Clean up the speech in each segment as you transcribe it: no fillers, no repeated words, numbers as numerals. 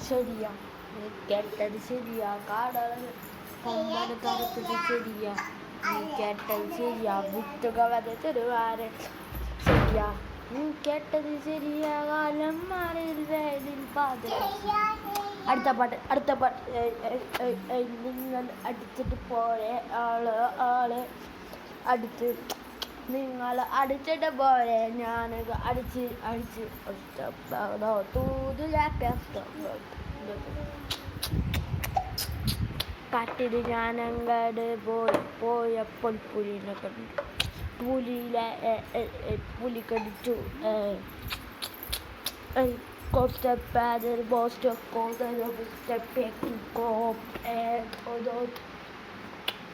ശരിയാ, നീ കേട്ടത് ശരിയാ. കാടളവ് കൊമ്പന് കറുത്തത് ശരിയാ, നീ കേട്ടത് ശരിയാ. വിത്തുകളത് ചെറുവാരൻ ശരിയാ, നീ കേട്ടത് ശരിയാ. കാലം മാറിൽ വേലിൽ പാത. അടുത്ത പാട്ട്. നിങ്ങൾ അടിച്ചിട്ട് പോരെ ആള് അടുത്ത്. നിങ്ങൾ അടിച്ചിട്ട് പോരെ ഞാനത് അടിച്ച് കാട്ടിൽ ഞാനങ്ങട് പോയപ്പോൾ പുലിനെ കണ്ടു. പുലി കടിച്ചു.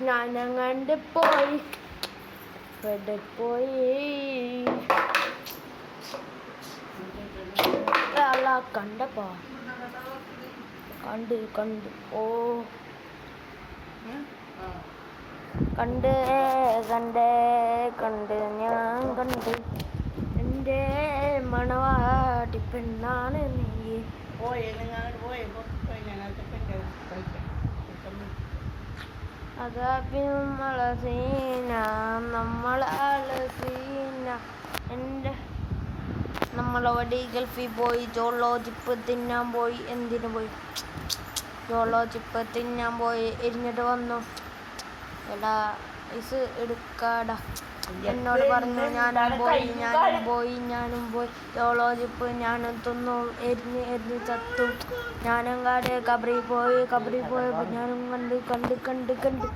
ഞാനങ്ങണ്ട് പോയി കണ്ടപ്പാ കണ്ട് ഓ കണ്ട് ഞാൻ കണ്ട് എൻ്റെ മണവാട്ടി പെണ്ണാണ് നീ. നമ്മളവിടെ ഗൾഫിൽ പോയി ചോളോ ചിപ്പ് തിന്നാൻ പോയി. എന്തിനു പോയി? ചോളോ ചിപ്പ് തിന്നാൻ പോയി. എരിഞ്ഞിട്ട് വന്നു. എടാ ഇസ് എടുക്കാടാ എന്നോട് പറഞ്ഞു. ഞാനും പോയി ചോളോ ചിപ്പ് ഞാനും തിന്നു. എരിഞ്ഞ് ചത്തു. ഞാനും കാട് കബറി പോയപ്പോൾ ഞാനും കണ്ട്